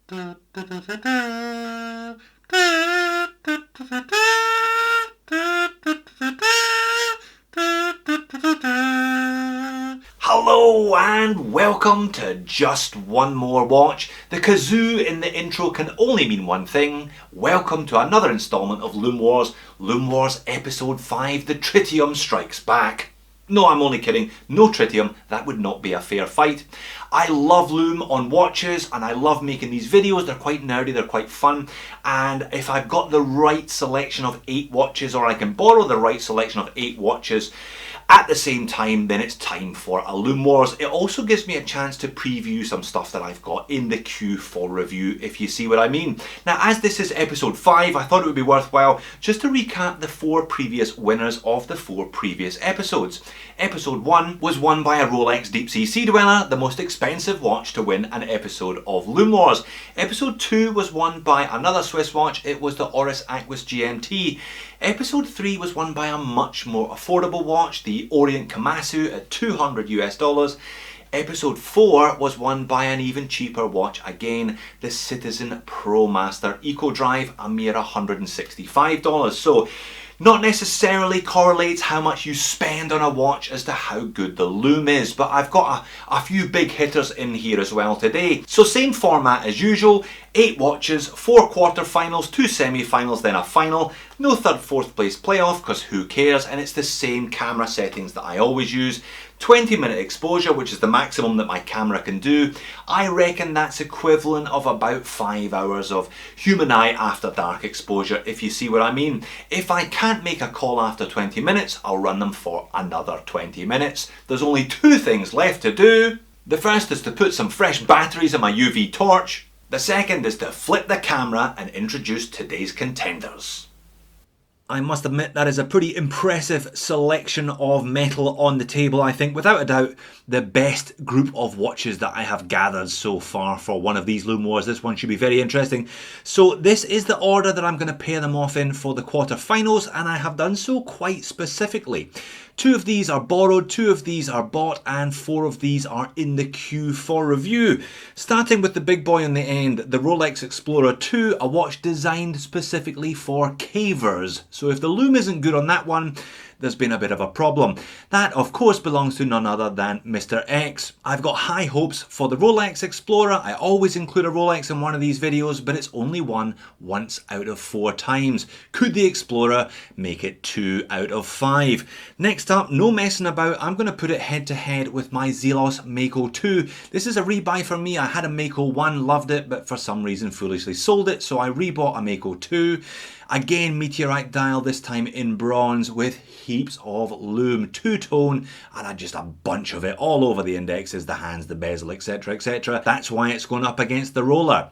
Hello and welcome to Just One More Watch. The kazoo in the intro can only mean one thing. Welcome to another installment of LUME Wars Episode 5, The Tritium Strikes Back. No, I'm only kidding. No tritium. That would not be a fair fight. I love LUME on watches and I love making these videos. They're quite nerdy, they're quite fun. And if I've got the right selection of 8 watches, or I can borrow the right selection of 8 watches at the same time, then it's time for a LUME Wars. It also gives me a chance to preview some stuff that I've got in the queue for review, if you see what I mean. Now, as this is episode 5, I thought it would be worthwhile just to recap the 4 previous winners of the 4 previous episodes. Episode 1 was won by a Rolex Deep Sea Sea Dweller, the most expensive watch to win an episode of LUME Wars. Episode 2 was won by another Swiss watch. It was the Oris Aquis GMT. Episode 3 was won by a much more affordable watch, the Orient Komatsu at $200 US. Episode 4 was won by an even cheaper watch again, the Citizen ProMaster Eco Drive, a mere $165. So, not necessarily correlates how much you spend on a watch as to how good the LUME is, but I've got a few big hitters in here as well today. So same format as usual, 8 watches, 4 quarterfinals, 2 semi-finals, then a final. No third, fourth place playoff, because who cares, and it's the same camera settings that I always use. 20-minute exposure, which is the maximum that my camera can do. I reckon that's equivalent of about 5 hours of human eye after dark exposure, if you see what I mean. If I can't make a call after 20 minutes, I'll run them for another 20 minutes. There's only 2 things left to do. The first is to put some fresh batteries in my UV torch. The second is to flip the camera and introduce today's contenders. I must admit that is a pretty impressive selection of metal on the table. I think without a doubt the best group of watches that I have gathered so far for one of these LUME Wars. This one should be very interesting. So this is the order that I'm going to pair them off in for the quarterfinals, and I have done so quite specifically. 2 of these are borrowed, 2 of these are bought, and 4 of these are in the queue for review. Starting with the big boy on the end, the Rolex Explorer Ii, a watch designed specifically for cavers. So if the LUME isn't good on that one, there's been a bit of a problem. That, of course, belongs to none other than Mr. X. I've got high hopes for the Rolex Explorer. I always include a Rolex in one of these videos, but it's only won once out of 4 times. Could the Explorer make it 2 out of 5? Next up, no messing about, I'm going to put it head to head with my Zelos Mako 2. This is a rebuy for me. I had a Mako 1, loved it, but for some reason foolishly sold it, so I rebought a Mako 2. Again, meteorite dial, this time in bronze, with heaps of LUME, 2-tone, and just a bunch of it all over the indexes, the hands, the bezel, etc, etc. That's why it's going up against the roller.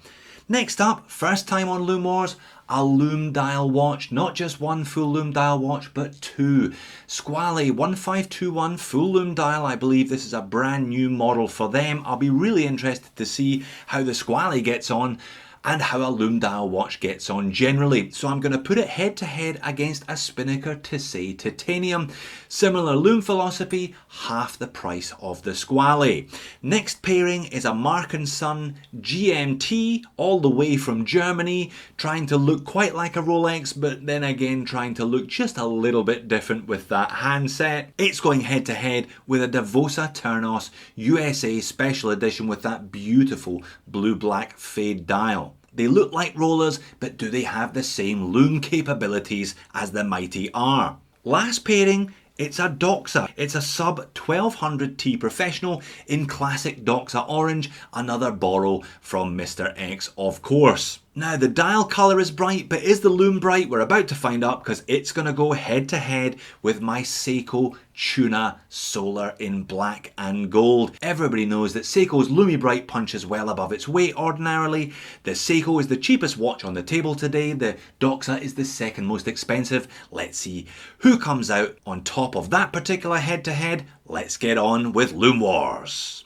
Next up, first time on LUME Wars, a LUME dial watch. Not just one full LUME dial watch, but 2. Squale 1521 full LUME dial. I believe this is a brand new model for them. I'll be really interested to see how the Squale gets on, and how a LUME dial watch gets on generally. So I'm going to put it head to head against a Spinnaker Tissé Titanium. Similar LUME philosophy, half the price of the Squale. Next pairing is a Mark & Son GMT, all the way from Germany, trying to look quite like a Rolex, but then again trying to look just a little bit different with that handset. It's going head to head with a Doxa Turnos USA Special Edition with that beautiful blue-black fade dial. They look like rollers, but do they have the same LUME capabilities as the mighty R? Last pairing, it's a Doxa. It's a sub 1200T Professional in classic Doxa orange, another borrow from Mr. X, of course. Now the dial colour is bright, but is the LUME bright? We're about to find out, because it's going to go head to head with my Seiko Tuna Solar in black and gold. Everybody knows that Seiko's LUME Bright punches well above its weight ordinarily. The Seiko is the cheapest watch on the table today. The Doxa is the second most expensive. Let's see who comes out on top of that particular head to head. Let's get on with LUME Wars.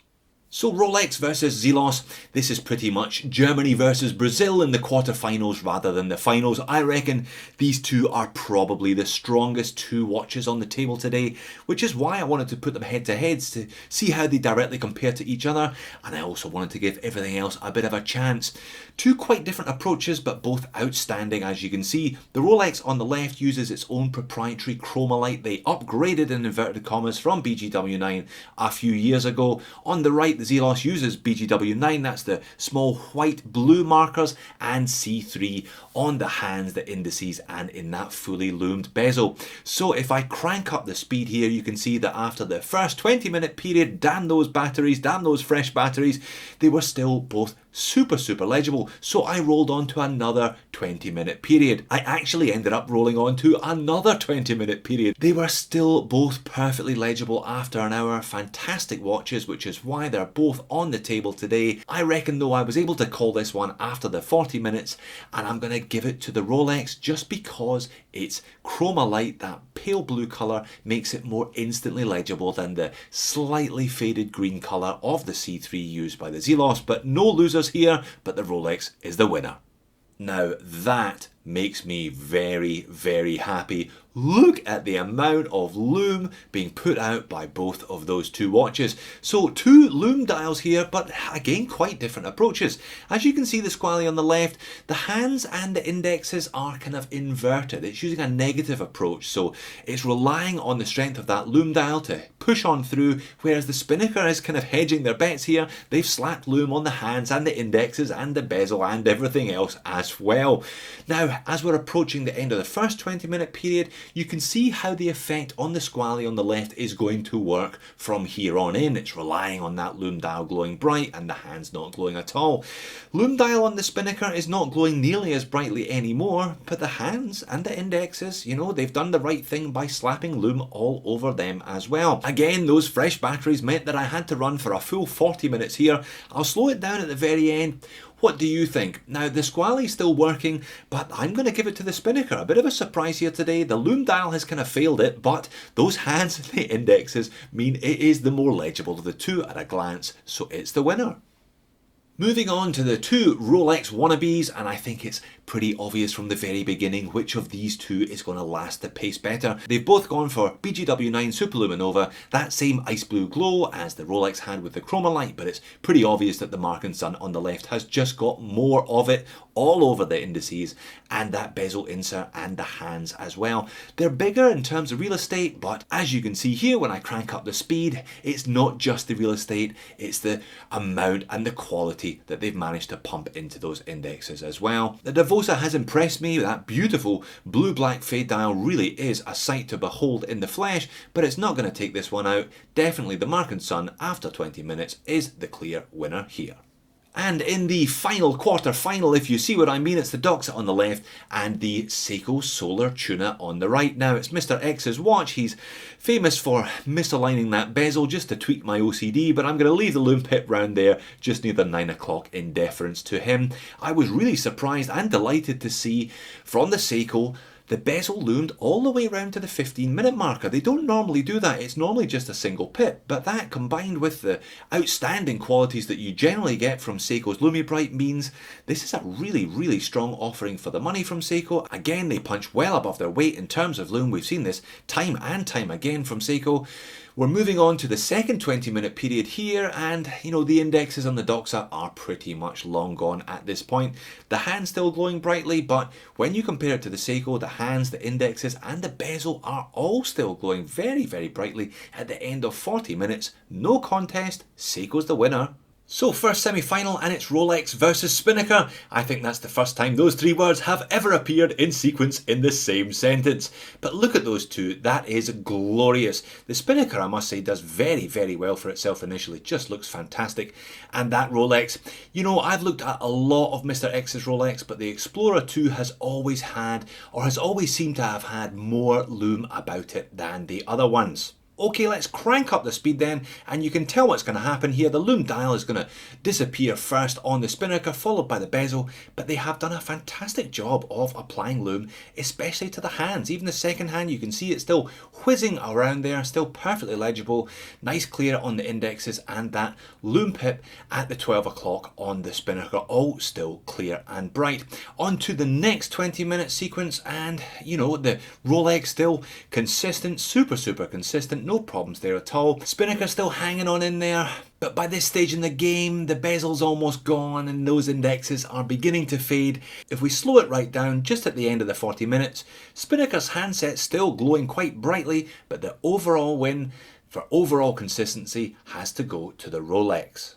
So Rolex versus Zelos, this is pretty much Germany versus Brazil in the quarterfinals rather than the finals. I reckon these two are probably the strongest two watches on the table today, which is why I wanted to put them head to heads to see how they directly compare to each other, and I also wanted to give everything else a bit of a chance. Two quite different approaches, but both outstanding as you can see. The Rolex on the left uses its own proprietary chromalite. They upgraded in inverted commas from BGW9 a few years ago. On the right, the Zelos uses BGW9, that's the small white blue markers, and C3 on the hands, the indices, and in that fully lumed bezel. So if I crank up the speed here, you can see that after the first 20-minute period, damn those batteries, damn those fresh batteries, they were still both super legible. So I rolled on to another 20-minute period. I actually ended up rolling on to another 20-minute period. They were still both perfectly legible after an hour. Fantastic watches, which is why they're both on the table today. I reckon though I was able to call this one after the 40 minutes, and I'm going to give it to the Rolex just because its chromalite, that pale blue colour, makes it more instantly legible than the slightly faded green colour of the C3 used by the Zelos. But no losers here, but the Rolex is the winner. Now that makes me very happy. Look at the amount of lume being put out by both of those two watches. So two lume dials here, but again quite different approaches. As you can see, the Squale on the left, the hands and the indexes are kind of inverted. It's using a negative approach, so it's relying on the strength of that lume dial to push on through, whereas the Spinnaker is kind of hedging their bets here. They've slapped lume on the hands and the indexes and the bezel and everything else as well. Now, as we're approaching the end of the first 20-minute period, you can see how the effect on the Squale on the left is going to work from here on in. It's relying on that lume dial glowing bright and the hands not glowing at all. Lume dial on the Spinnaker is not glowing nearly as brightly anymore, but the hands and the indexes, you know, they've done the right thing by slapping lume all over them as well. Again, those fresh batteries meant that I had to run for a full 40 minutes here. I'll slow it down at the very end. What do you think? Now, the Squale is still working, but I'm going to give it to the Spinnaker. A bit of a surprise here today. The lume dial has kind of failed it, but those hands and the indexes mean it is the more legible of the two at a glance, so it's the winner. Moving on to the two Rolex wannabes, and I think it's pretty obvious from the very beginning which of these two is going to last the pace better. They've both gone for BGW9 Superluminova, that same ice blue glow as the Rolex had with the chromalite, but it's pretty obvious that the Mark & Son on the left has just got more of it all over the indices and that bezel insert and the hands as well. They're bigger in terms of real estate, but as you can see here when I crank up the speed, it's not just the real estate, it's the amount and the quality that they've managed to pump into those indexes as well. The Doxa has impressed me. That beautiful blue-black fade dial really is a sight to behold in the flesh, but it's not going to take this one out. Definitely the Mark & Son after 20 minutes is the clear winner here. And in the final quarter-final, if you see what I mean, it's the Doxa on the left and the Seiko Solar Tuna on the right. Now, it's Mr. X's watch. He's famous for misaligning that bezel just to tweak my OCD, but I'm going to leave the lume pip round there just near the 9 o'clock in deference to him. I was really surprised and delighted to see from the Seiko the bezel loomed all the way around to the 15-minute marker. They don't normally do that. It's normally just a single pip. But that, combined with the outstanding qualities that you generally get from Seiko's LUME Bright, means this is a really strong offering for the money from Seiko. Again, they punch well above their weight in terms of lume. We've seen this time and time again from Seiko. We're moving on to the second 20-minute period here, and you know, the indexes on the Doxa are pretty much long gone at this point. The hand's still glowing brightly, but when you compare it to the Seiko, the hands, the indexes and the bezel are all still glowing very brightly at the end of 40 minutes. No contest, Seiko's the winner. So first semi-final, and it's Rolex versus Spinnaker. I think that's the first time those three words have ever appeared in sequence in the same sentence. But look at those two, that is glorious. The Spinnaker, I must say, does very well for itself initially, just looks fantastic. And that Rolex, you know, I've looked at a lot of Mr. X's Rolex, but the Explorer Ii has always had, or has always seemed to have had, more lume about it than the other ones. Okay, let's crank up the speed then, and you can tell what's going to happen here. The LUME dial is going to disappear first on the Spinnaker, followed by the bezel, but they have done a fantastic job of applying LUME, especially to the hands. Even the second hand, you can see it's still whizzing around there, still perfectly legible, nice clear on the indexes, and that LUME pip at the 12 o'clock on the Spinnaker, all still clear and bright. On to the next 20-minute sequence, and you know, the Rolex still consistent, super consistent. No problems there at all. Spinnaker still hanging on in there, but by this stage in the game, the bezel's almost gone and those indexes are beginning to fade. If we slow it right down, just at the end of the 40 minutes, Spinnaker's handset's still glowing quite brightly, but the overall win for overall consistency has to go to the Rolex.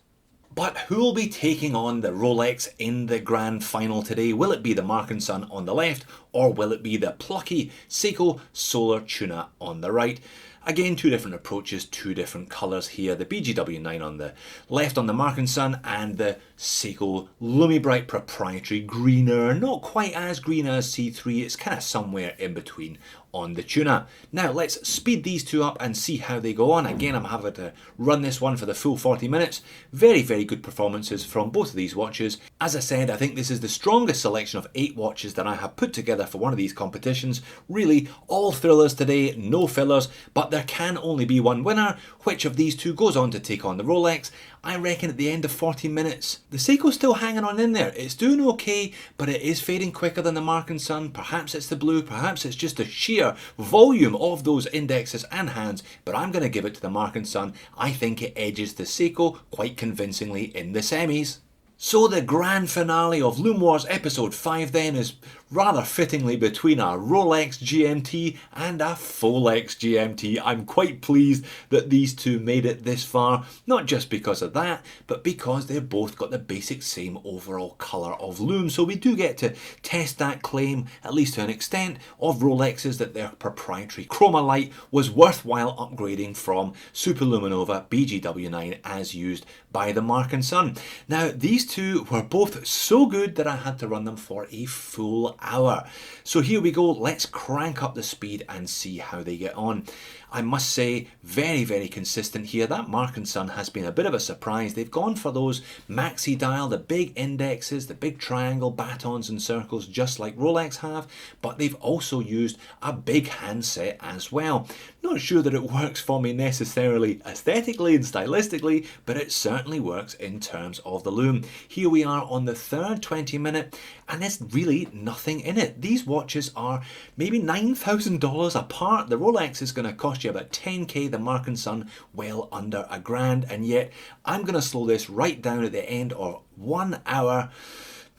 But who will be taking on the Rolex in the grand final today? Will it be the Mark & Son on the left, or will it be the plucky Seiko Solar Tuna on the right? Again, two different approaches, two different colours here. The BGW9 on the left on the Mark & Son, and the Seiko LUME Bright proprietary greener. Not quite as green as C3, it's kind of somewhere in between on the Tuna. Now let's speed these two up and see how they go on. Again, I'm having to run this one for the full 40 minutes. Very good performances from both of these watches. As I said, I think this is the strongest selection of 8 watches that I have put together for one of these competitions. Really, all thrillers today, no fillers, but there can only be one winner. Which of these two goes on to take on the Rolex? I reckon at the end of 40 minutes, the Seiko's still hanging on in there. It's doing okay, but it is fading quicker than the Mark & Son. Perhaps it's the blue, perhaps it's just the sheer volume of those indexes and hands, but I'm going to give it to the Mark & Son. I think it edges the Seiko quite convincingly in the semis. So the grand finale of LUME Wars episode 5 then is rather fittingly between a Rolex GMT and a Folex GMT. I'm quite pleased that these two made it this far, not just because of that, but because they've both got the basic same overall colour of LUME. So we do get to test that claim, at least to an extent, of Rolexes that their proprietary chroma light was worthwhile upgrading from Superluminova BGW9 as used by the Mark & Son. Now these two were both so good that I had to run them for a full hour. So here we go, let's crank up the speed and see how they get on. I must say, very consistent here. That Mark & Son has been a bit of a surprise. They've gone for those maxi dial, the big indexes, the big triangle batons and circles, just like Rolex have, but they've also used a big handset as well. Not sure that it works for me necessarily aesthetically and stylistically, but it certainly works in terms of the LUME. Here we are on the third 20-minute, and there's really nothing in it. These watches are maybe $9,000 apart. The Rolex is going to cost you about 10k, the Mark & Son well under $1,000, and yet I'm going to slow this right down at the end of 1 hour.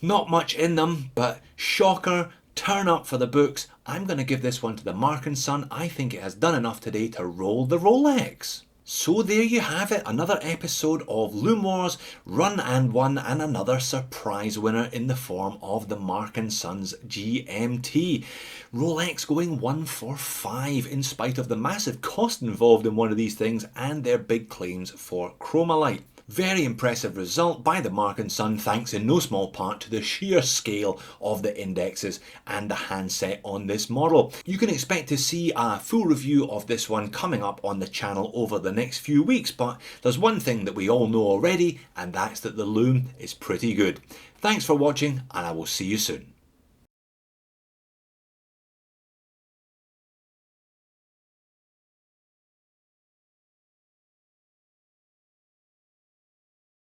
Not much in them, but shocker, turn up for the books. I'm going to give this one to the Mark & Son. I think it has done enough today to roll the Rolex. So there you have it, another episode of LUME Wars, run and won, and another surprise winner in the form of the Mark & Son's GMT. Rolex going 1 for 5 in spite of the massive cost involved in one of these things and their big claims for chroma light. Very impressive result by the Mark & Son, thanks in no small part to the sheer scale of the indexes and the handset on this model. You can expect to see a full review of this one coming up on the channel over the next few weeks, but there's one thing that we all know already, and that's that the LUME is pretty good. Thanks for watching, and I will see you soon.